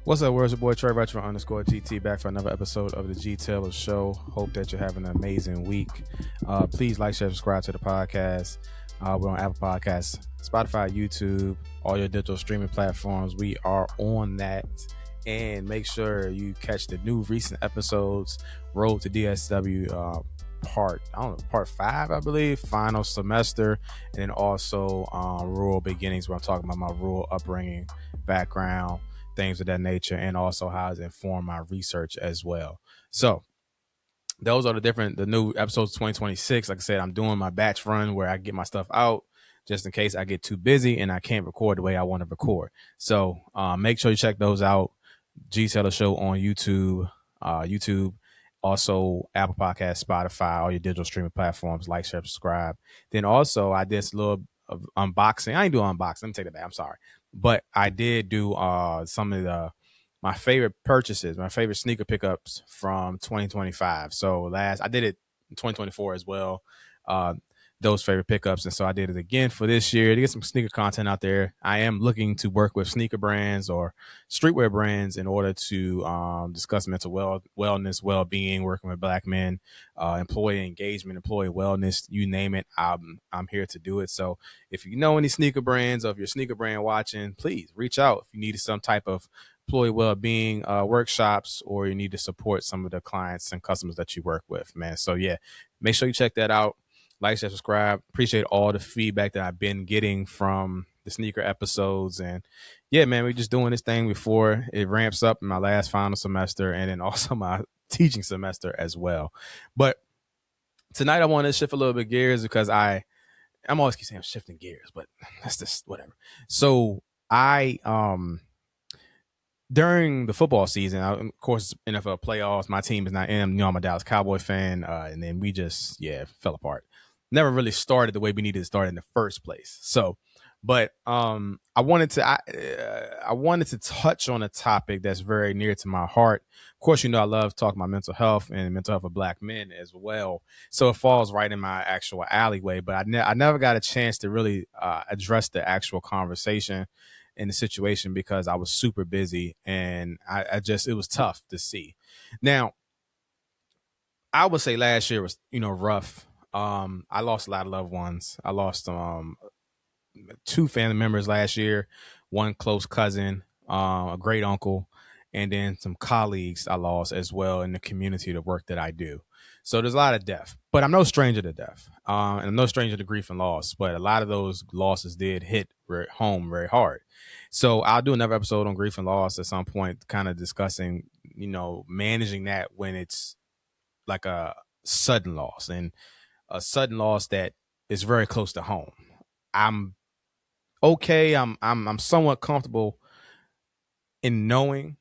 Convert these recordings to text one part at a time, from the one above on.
What's up, world? It's your boy Trey Retro _GT back for another episode of the G.Taylor Show. Hope that you're having an amazing week. Please like, share, subscribe to the podcast. We're on Apple Podcasts, Spotify, YouTube, all your digital streaming platforms. We are on that. And make sure you catch the new recent episodes, Road to DSW part 5, I believe, final semester, and then also rural beginnings, where I'm talking about my rural upbringing, background, things of that nature, and also how it's informed my research as well. So those are the new episodes of 2026. Like I said, I'm doing my batch run where I get my stuff out just in case I get too busy and I can't record the way I want to record. So make sure you check those out. G.Taylor Show on YouTube, also Apple Podcasts, Spotify, all your digital streaming platforms. Like, share, subscribe. Then also I did a little of unboxing. I ain't do unboxing. Let me take that back. I'm sorry. But I did do some of my favorite purchases, my favorite sneaker pickups from 2025. So I did it in 2024 as well. Those favorite pickups. And so I did it again for this year to get some sneaker content out there. I am looking to work with sneaker brands or streetwear brands in order to discuss mental wellness, well-being, working with Black men, employee engagement, employee wellness, you name it. I'm here to do it. So if you know any sneaker brands, or if you're a sneaker brand watching, please reach out if you need some type of employee well-being workshops, or you need to support some of the clients and customers that you work with, man. So yeah, make sure you check that out. Like, share, subscribe. Appreciate all the feedback that I've been getting from the sneaker episodes. And yeah, man, we're just doing this thing before it ramps up in my last final semester, and then also my teaching semester as well. But tonight I want to shift a little bit gears, because I'm always keep saying I'm shifting gears, but that's just whatever. So during the football season, of course, NFL playoffs, my team is not in. I'm a Dallas Cowboy fan, and then we just fell apart. Never really started the way we needed to start in the first place. So, but I wanted to touch on a topic that's very near to my heart. Of course, I love talking about mental health and mental health of Black men as well. So it falls right in my actual alleyway. But I never got a chance to really address the actual conversation in the situation, because I was super busy, and it was tough to see. Now, I would say last year was, rough. I lost a lot of loved ones. I lost 2 family members last year, one close cousin, a great uncle, and then some colleagues I lost as well in the community, the work that I do. So there's a lot of death, but I'm no stranger to death. And I'm no stranger to grief and loss, but a lot of those losses did hit home very hard. So I'll do another episode on grief and loss at some point, kind of discussing, managing that when it's like a sudden loss, and a sudden loss that is very close to home. I'm okay. I'm somewhat comfortable in knowing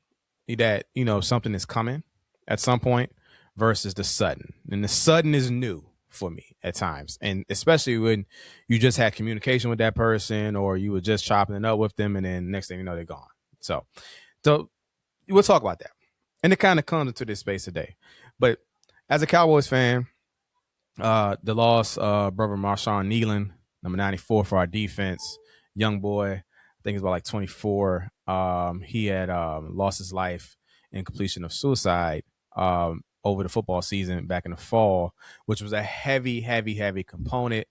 that, something is coming at some point, versus the sudden. And the sudden is new for me at times. And especially when you just had communication with that person, or you were just chopping it up with them, and then next thing you know, they're gone. So we'll talk about that. And it kind of comes into this space today. But as a Cowboys fan, the loss, brother Marshawn Kneeland, number 94 for our defense, young boy, I think he's about like 24. He had lost his life in completion of suicide over the football season back in the fall, which was a heavy, heavy, heavy component.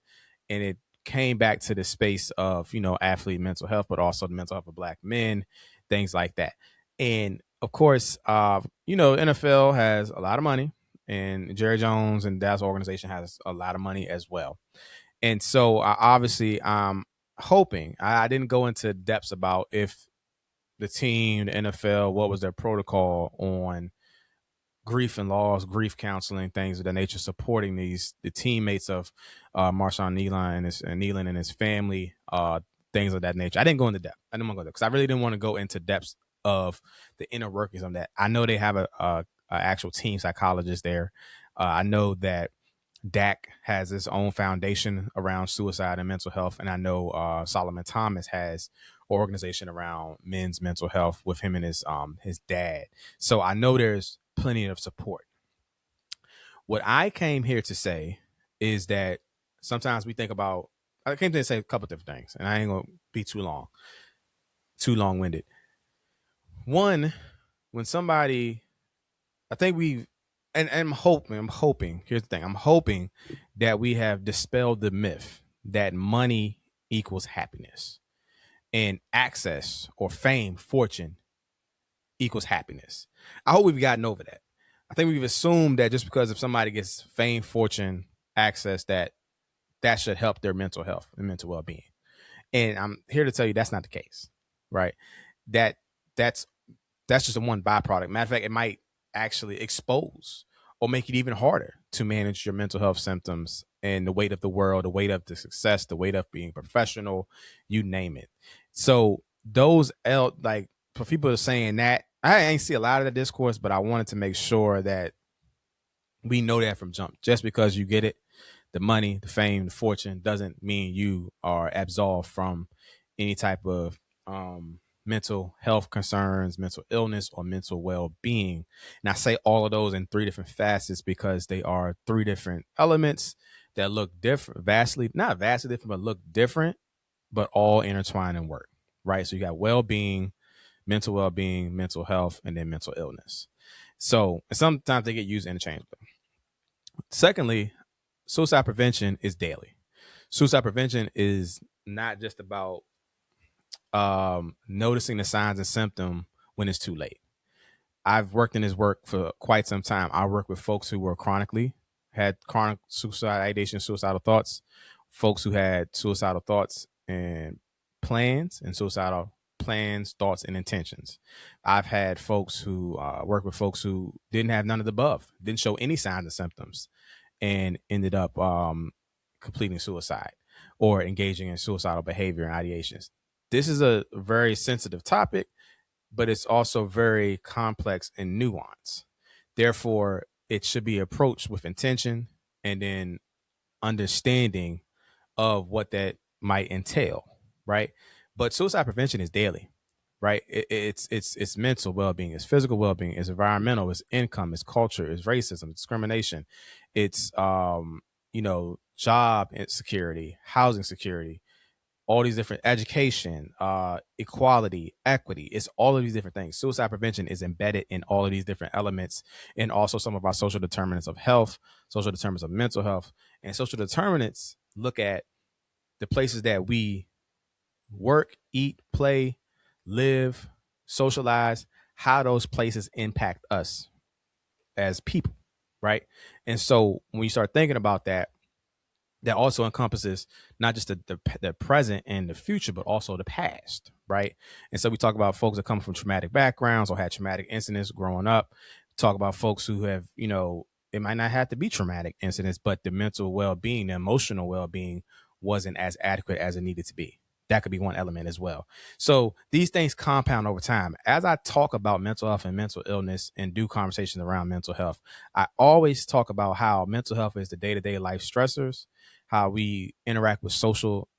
And it came back to the space of, athlete mental health, but also the mental health of Black men, things like that. And of course, NFL has a lot of money, and Jerry Jones and Dallas organization has a lot of money as well. And so obviously I'm hoping, I didn't go into depths about if the team, the NFL, what was their protocol on grief and loss, grief counseling, things of that nature, supporting the teammates of Marshawn Kneeland and his family, things of that nature. I didn't go into depth. I didn't want to go there because I really didn't want to go into depths of the inner workings of that. I know they have a actual team psychologist there. I know that Dak has his own foundation around suicide and mental health, and I know Solomon Thomas has an organization around men's mental health with him and his dad. So I know there's plenty of support. What I came here to say is that sometimes we think about, I came to say a couple different things, and I ain't gonna be too long-winded. One, when somebody, I think we, and I'm hoping. Here's the thing: I'm hoping that we have dispelled the myth that money equals happiness and access or fame, fortune equals happiness. I hope we've gotten over that. I think we've assumed that just because if somebody gets fame, fortune, access, that should help their mental health and mental well-being. And I'm here to tell you that's not the case, right? That that's that's just a one byproduct. Matter of fact, it might actually expose or make it even harder to manage your mental health symptoms and the weight of the world, the weight of the success, the weight of being professional, you name it. So those like for people that are saying that, I ain't see a lot of the discourse, but I wanted to make sure that we know that from jump. Just because you get it, the money, the fame, the fortune doesn't mean you are absolved from any type of mental health concerns, mental illness, or mental well-being. And I say all of those in three different facets because they are three different elements that look different, not vastly different, but look different, but all intertwine and work, right? So you got well-being, mental well-being, mental health, and then mental illness. So sometimes they get used interchangeably. Secondly, suicide prevention is daily. Suicide prevention is not just about noticing the signs and symptom when it's too late. I've worked in this work for quite some time. I work with folks who were had chronic suicide ideation, suicidal thoughts, folks who had suicidal thoughts and suicidal plans, thoughts, and intentions. I've had folks who work with folks who didn't have none of the above, didn't show any signs and symptoms, and ended up completing suicide or engaging in suicidal behavior and ideations. This is a very sensitive topic, but it's also very complex and nuanced. Therefore, it should be approached with intention and then understanding of what that might entail, right? But suicide prevention is daily, right? It's mental well-being, it's physical well-being, it's environmental, it's income, it's culture, it's racism, it's discrimination, it's job insecurity, housing security, all these different education, equality, equity. It's all of these different things. Suicide prevention is embedded in all of these different elements, and also some of our social determinants of health, social determinants of mental health, and social determinants look at the places that we work, eat, play, live, socialize, how those places impact us as people, right? And so when you start thinking about that, that also encompasses not just the present and the future, but also the past, right? And so we talk about folks that come from traumatic backgrounds or had traumatic incidents growing up. Talk about folks who have, it might not have to be traumatic incidents, but the mental well-being, the emotional well-being wasn't as adequate as it needed to be. That could be one element as well. So these things compound over time. As I talk about mental health and mental illness and do conversations around mental health, I always talk about how mental health is the day-to-day life stressors, how we interact with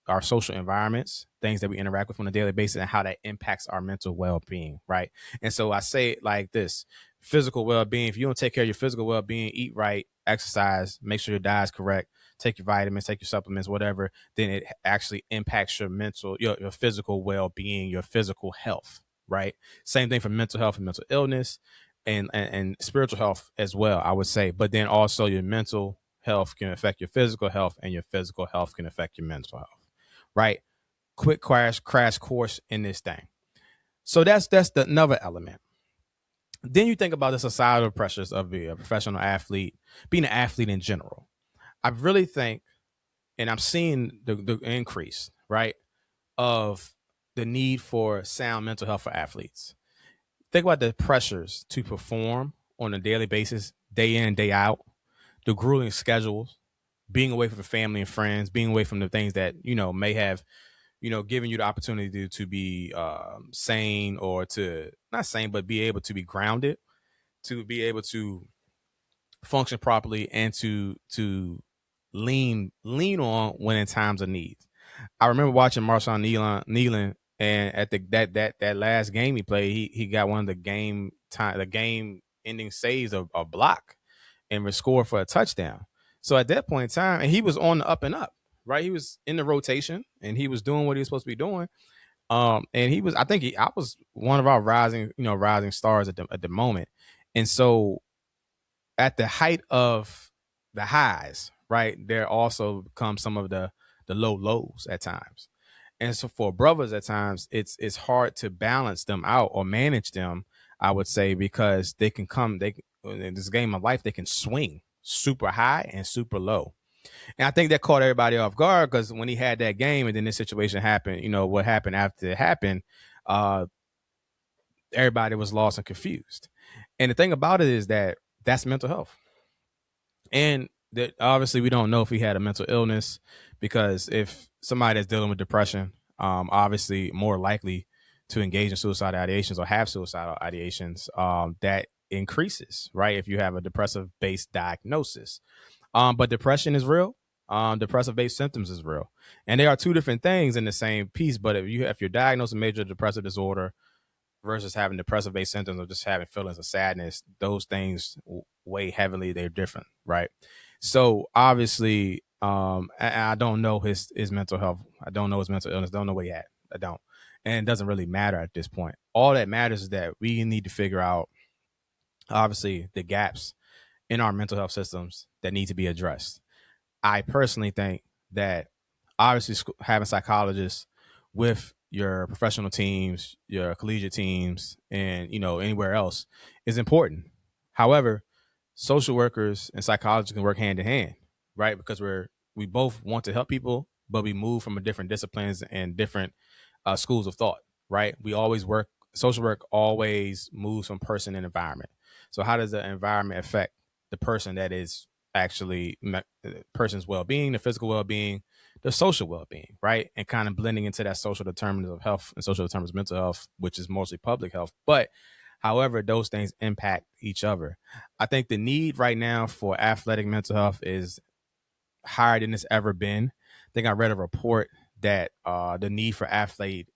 our social environments, things that we interact with on a daily basis, and how that impacts our mental well-being, right? And so I say it like this: physical well-being, if you don't take care of your physical well-being, eat right, exercise, make sure your diet's correct, take your vitamins, take your supplements, whatever, then it actually impacts your physical well-being, your physical health, right? Same thing for mental health and mental illness and spiritual health as well, I would say. But then also your mental health can affect your physical health, and your physical health can affect your mental health, right? Quick crash course in this thing. So that's another element. Then you think about the societal pressures of being a professional athlete, being an athlete in general. I really think, and I'm seeing the increase, right, of the need for sound mental health for athletes. Think about the pressures to perform on a daily basis, day in, day out, the grueling schedules, being away from the family and friends, being away from the things that, may have, given you the opportunity to be sane, or to not sane, but be able to be grounded, to be able to function properly, and to lean on when in times of need. I remember watching Marshawn Kneeland, and at that last game he played, he got one of the game ending saves of a block and scored for a touchdown. So at that point in time, and he was on the up and up, right? He was in the rotation and he was doing what he was supposed to be doing. And I was one of our rising stars at the moment. And so at the height of the highs, right, there also comes some of the low lows at times. And so for brothers at times, it's hard to balance them out or manage them, I would say, because in this game of life, they can swing super high and super low. And I think that caught everybody off guard because when he had that game and then this situation happened, what happened after it happened, uh, everybody was lost and confused. And the thing about it is that that's mental health. And that obviously we don't know if he had a mental illness, because if somebody that's dealing with depression, obviously more likely to engage in suicidal ideations or have suicidal ideations, that increases, right? If you have a depressive based diagnosis. But depression is real. Depressive based symptoms is real. And they are two different things in the same piece. But if you're diagnosed with major depressive disorder versus having depressive based symptoms or just having feelings of sadness, those things weigh heavily. They're different, right? So obviously, I don't know his mental health. I don't know his mental illness. Don't know where he at. I don't. And it doesn't really matter at this point. All that matters is that we need to figure out, obviously, the gaps in our mental health systems that need to be addressed. I personally think that obviously having psychologists with your professional teams, your collegiate teams, and anywhere else is important. However, social workers and psychologists can work hand in hand, right? Because we both want to help people, but we move from a different disciplines and different schools of thought, right? We always work. Social work always moves from person and environment. So how does the environment affect the person that is actually person's well-being, the physical well-being, the social well-being, right? And kind of blending into that social determinants of health and social determinants of mental health, which is mostly public health. But however, those things impact each other. I think the need right now for athletic mental health is higher than it's ever been. I think I read a report that the need for athlete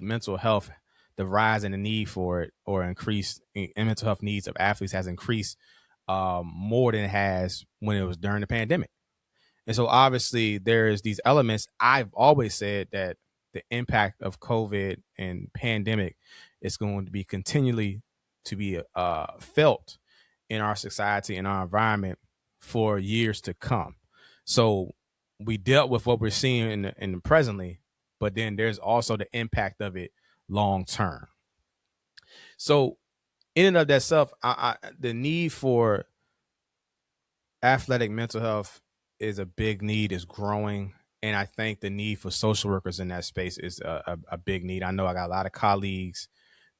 mental health, the rise in the need for it or increase in mental health needs of athletes has increased more than it has when it was during the pandemic. And so obviously there is these elements. I've always said that the impact of COVID and pandemic is going to be continually to be felt in our society and our environment for years to come. So we dealt with what we're seeing in the presently, but then there's also the impact of it long term. So in and of that self, the need for athletic mental health is a big need, is growing. And I think the need for social workers in that space is a big need. I know I got a lot of colleagues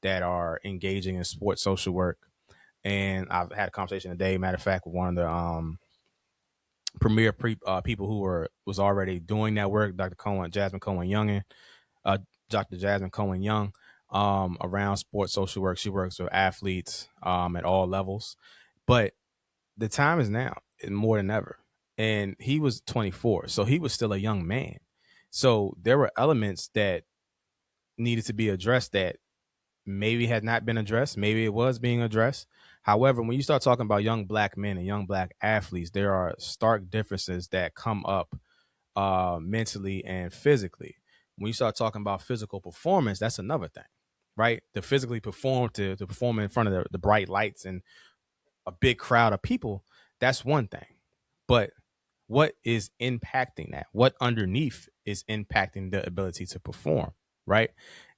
that are engaging in sports social work. And I've had a conversation today, matter of fact, with one of the premier people who was already doing that work, Jasmine Cohen Young, Dr. Jasmine Cohen Young, around sports social work. She works with athletes at all levels. But the time is now more than ever. And he was 24, so he was still a young man. So there were elements that needed to be addressed that maybe had not been addressed. Maybe it was being addressed. However, when you start talking about young black men and young black athletes, there are stark differences that come up mentally and physically. When you start talking about physical performance, that's another thing, right? To physically perform, to perform in front of the bright lights and a big crowd of people, that's one thing. But what is impacting that? What underneath is impacting the ability to perform, right?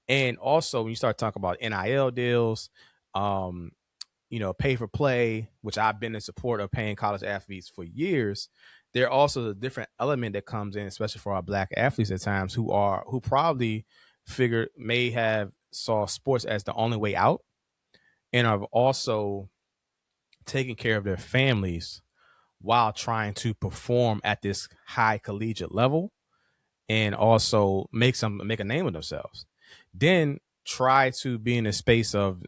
And also, when you start talking about NIL deals, pay for play, which I've been in support of paying college athletes for years, there are also a different element that comes in, especially for our black athletes at times who probably may have saw sports as the only way out, and have also taking care of their families while trying to perform at this high collegiate level and also make a name of themselves. Then try to be in a space of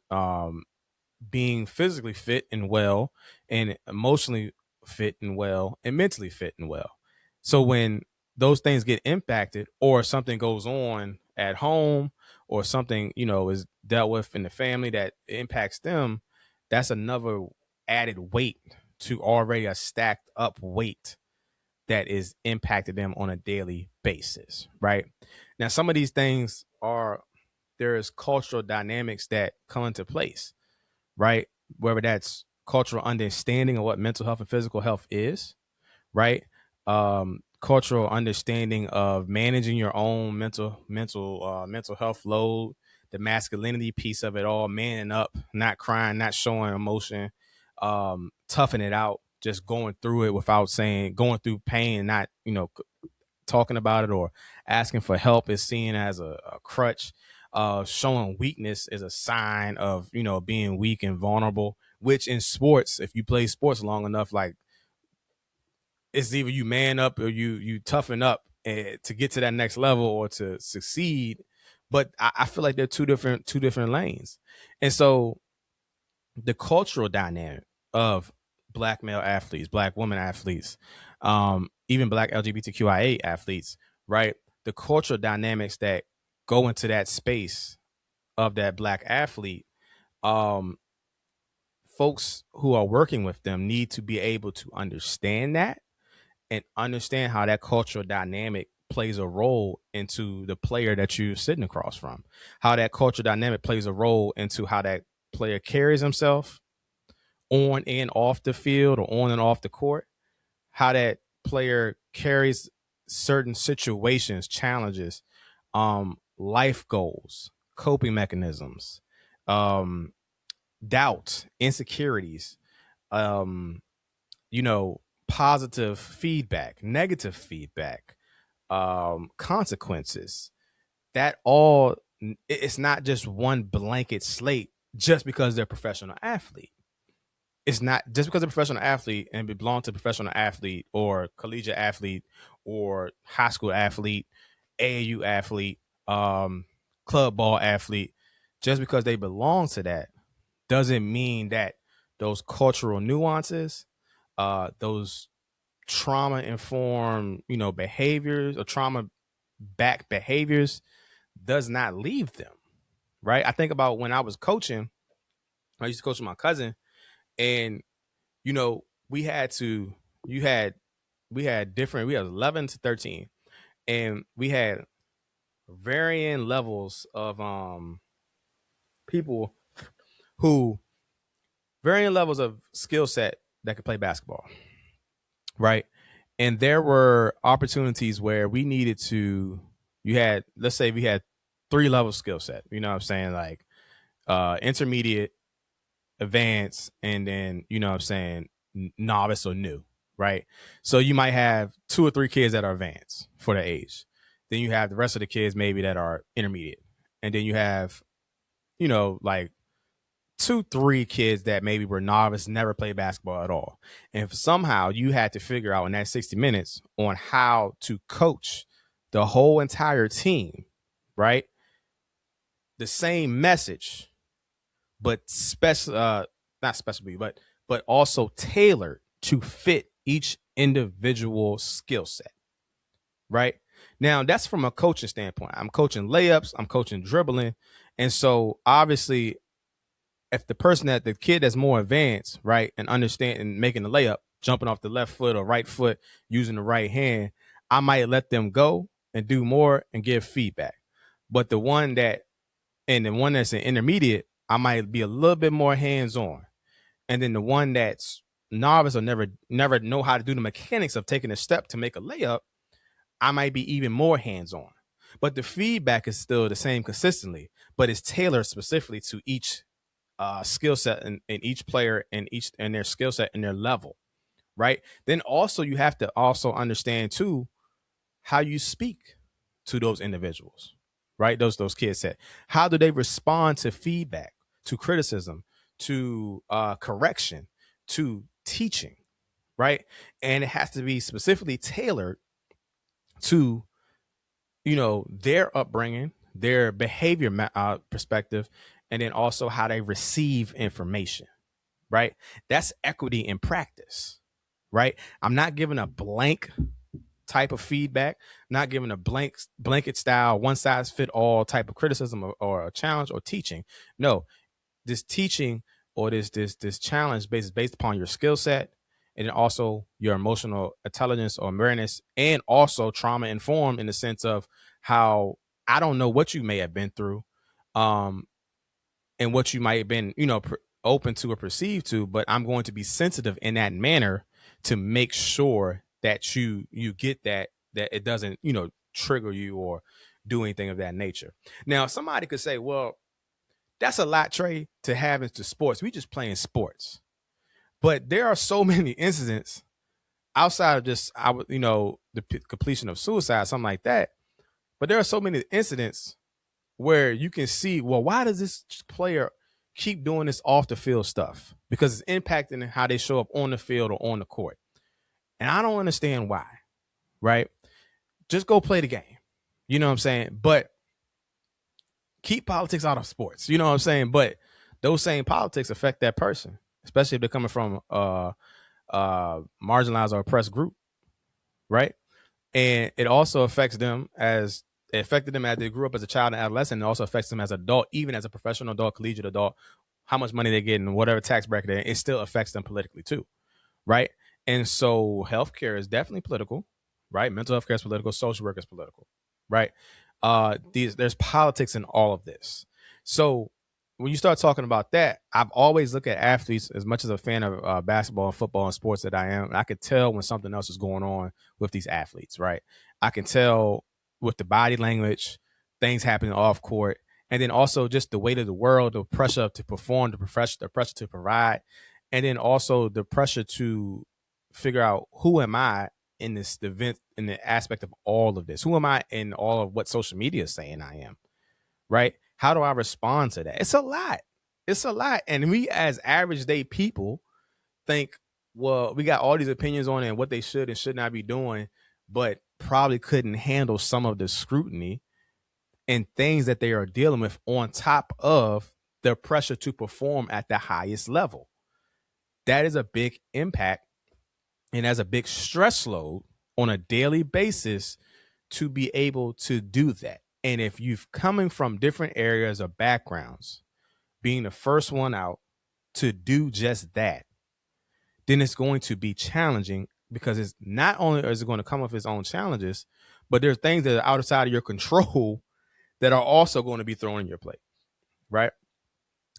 being physically fit and well, and emotionally fit and well, and mentally fit and well. So when those things get impacted, or something goes on at home, or something is dealt with in the family that impacts them, that's another added weight to already a stacked up weight that is impacting them on a daily basis, right? Now, some of these things there's cultural dynamics that come into place, right? Whether that's cultural understanding of what mental health and physical health is, right? Cultural understanding of managing your own mental health load, the masculinity piece of it all, manning up, not crying, not showing emotion, toughing it out, just going through it without going through pain, not talking about it or asking for help is seen as a crutch. Showing weakness is a sign of being weak and vulnerable. Which in sports, if you play sports long enough, like it's either you man up or you toughen up to get to that next level or to succeed. But I feel like they're two different lanes, and so the cultural dynamic of black male athletes, black women athletes, even black LGBTQIA athletes, right? The cultural dynamics that go into that space of that black athlete, folks who are working with them need to be able to understand that and understand how that cultural dynamic plays a role into the player that you're sitting across from, how that cultural dynamic plays a role into how that player carries himself on and off the field or on and off the court, how that player carries certain situations, challenges, life goals, coping mechanisms, doubt, insecurities, um, positive feedback, negative feedback, consequences. That all, it's not just one blanket slate just because they're a professional athlete. It's not just because they're a professional athlete and belong to a professional athlete or collegiate athlete or high school athlete, AAU athlete, club ball athlete. Just because they belong to that doesn't mean that those cultural nuances, those trauma informed, behaviors or trauma back behaviors does not leave them. Right. I think about when I was coaching, I used to coach with my cousin, and we had to we had 11 to 13, and we had varying levels of people who varying levels of skill set that could play basketball, right? And there were opportunities where we needed to let's say we had 3 level skill set, you know what I'm saying, like intermediate, advanced, and then what I'm saying, novice or new, right? So you might have 2 or 3 kids that are advanced for their age. Then you have the rest of the kids maybe that are intermediate. And then you have, like 2, 3 kids that maybe were novice, never played basketball at all. And if somehow you had to figure out in that 60 minutes on how to coach the whole entire team, right? The same message, but not specialty, but also tailored to fit each individual skill set, right? Now that's from a coaching standpoint. I'm coaching layups, I'm coaching dribbling, and so obviously, if the kid that's more advanced, right, and understand and making the layup, jumping off the left foot or right foot, using the right hand, I might let them go and do more and give feedback. But the one that's an intermediate, I might be a little bit more hands on. And then the one that's novice or never know how to do the mechanics of taking a step to make a layup, I might be even more hands on. But the feedback is still the same consistently, but it's tailored specifically to each skill set and each player and their skill set and their level, right? Then also you have to also understand too how you speak to those individuals, right? Those kids said, how do they respond to feedback, to criticism, to correction, to teaching, right? And it has to be specifically tailored to their upbringing, their behavior perspective, and then also how they receive information, right? That's equity in practice, right? I'm not giving a blank type of feedback, not giving a blanket style, one size fit all type of criticism or a challenge or teaching. No, this teaching or this challenge based upon your skill set and then also your emotional intelligence or awareness, and also trauma informed in the sense of how I don't know what you may have been through, um, and what you might have been, open to or perceived to, but I'm going to be sensitive in that manner to make sure that you get that it doesn't, trigger you or do anything of that nature. Now, somebody could say, well, that's a lot, Trey, to have into sports. We just playing sports. But there are so many incidents outside of just the completion of suicide, something like that. But there are so many incidents where you can see, well, why does this player keep doing this off the field stuff? Because it's impacting how they show up on the field or on the court. And I don't understand why, right? Just go play the game. You know what I'm saying? But keep politics out of sports. You know what I'm saying? But those same politics affect that person, especially if they're coming from marginalized or oppressed group, right? And it also affects them as it affected them as they grew up as a child and adolescent. It also affects them as an adult, even as a professional adult, collegiate adult, how much money they get and whatever tax bracket they're in, it still affects them politically too, right? And so healthcare is definitely political, right? Mental health care is political, social work is political, right? There's politics in all of this. So when you start talking about that, I've always looked at athletes as much as a fan of basketball and football and sports that I am. And I could tell when something else is going on with these athletes, right? I can tell with the body language, things happening off court, and then also just the weight of the world, the pressure to perform, the pressure to provide, and then also the pressure to figure out who am I in this event, in the aspect of all of this? Who am I in all of what social media is saying I am, right? How do I respond to that? It's a lot. It's a lot. And we as average day people think, well, we got all these opinions on it and what they should and should not be doing, but probably couldn't handle some of the scrutiny and things that they are dealing with on top of the pressure to perform at the highest level. That is a big impact and as a big stress load on a daily basis to be able to do that. And if you've coming from different areas or backgrounds, being the first one out to do just that, then it's going to be challenging because it's not only is it going to come with its own challenges, but there's things that are outside of your control that are also going to be thrown in your plate, right?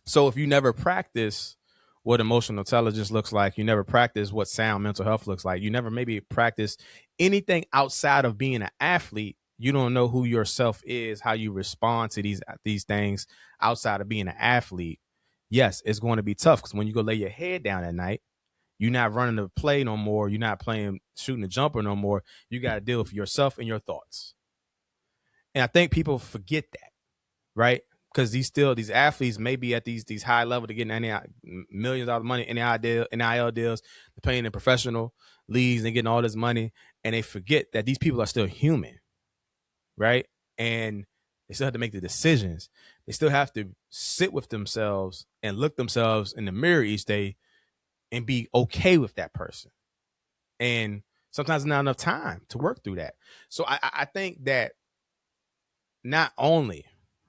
So if you never practice what emotional intelligence looks like, you never practice what sound mental health looks like, you never maybe practice anything outside of being an athlete, you don't know who yourself is, how you respond to these things outside of being an athlete. Yes, it's going to be tough because when you go lay your head down at night, you're not running the play no more. You're not playing shooting the jumper no more. You got to deal with yourself and your thoughts. And I think people forget that, right? Because these athletes may be at these high level to getting any millions of money, NIL deals, they're playing in professional leagues and getting all this money, and they forget that these people are still human, right? And they still have to make the decisions. They still have to sit with themselves and look themselves in the mirror each day and be okay with that person. And sometimes there's not enough time to work through that. So I think that not only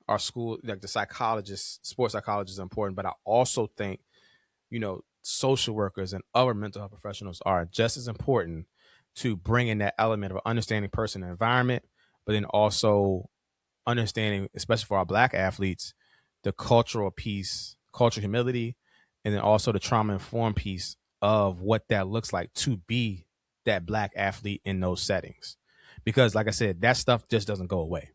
are school, like the psychologists, sports psychologists are important, but I also think, social workers and other mental health professionals are just as important to bring in that element of understanding person and environment, but then also understanding, especially for our Black athletes, the cultural piece, cultural humility, and then also the trauma informed piece of what that looks like to be that Black athlete in those settings. Because like I said, that stuff just doesn't go away.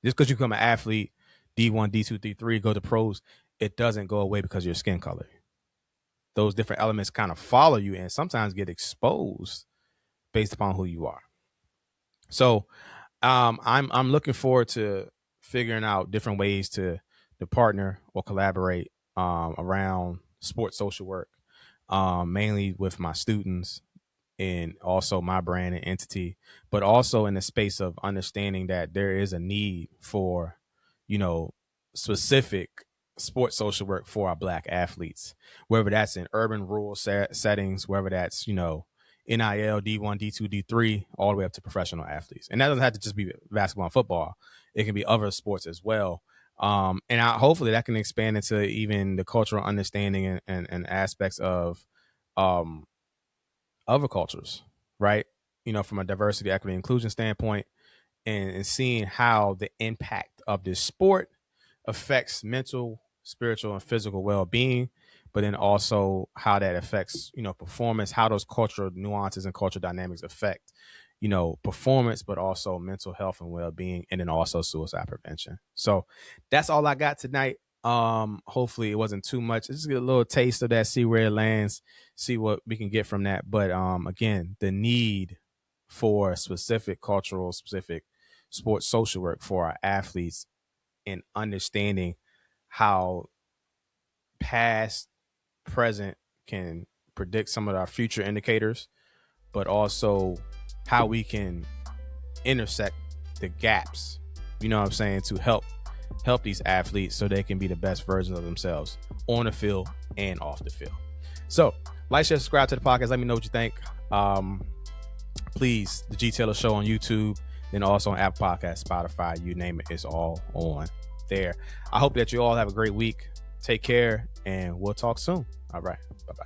Just because you become an athlete, D1, D2, D3, go to pros, it doesn't go away because of your skin color. Those different elements kind of follow you and sometimes get exposed based upon who you are. So I'm looking forward to figuring out different ways to partner or collaborate around sports social work, mainly with my students and also my brand and entity, but also in the space of understanding that there is a need for, specific sports social work for our Black athletes, whether that's in urban, rural settings, whether that's, NIL, D1, D2, D3, all the way up to professional athletes. And that doesn't have to just be basketball and football. It can be other sports as well. And hopefully that can expand into even the cultural understanding and aspects of other cultures, right? From a diversity, equity, inclusion standpoint, and seeing how the impact of this sport affects mental, spiritual, and physical well-being, but then also how that affects, performance, how those cultural nuances and cultural dynamics affect, performance, but also mental health and well-being, and then also suicide prevention. So that's all I got tonight. Hopefully it wasn't too much. Just get a little taste of that, see where it lands, see what we can get from that. But again, the need for specific cultural, specific sports social work for our athletes, and understanding how past, present can predict some of our future indicators, but also how we can intersect the gaps, to help these athletes so they can be the best versions of themselves on the field and off the field. So like, share, subscribe to the podcast. Let me know what you think. Please, the G.Taylor Show on YouTube, and also on Apple Podcasts, Spotify, you name it, it's all on there. I hope that you all have a great week. Take care, and we'll talk soon. All right. Bye-bye.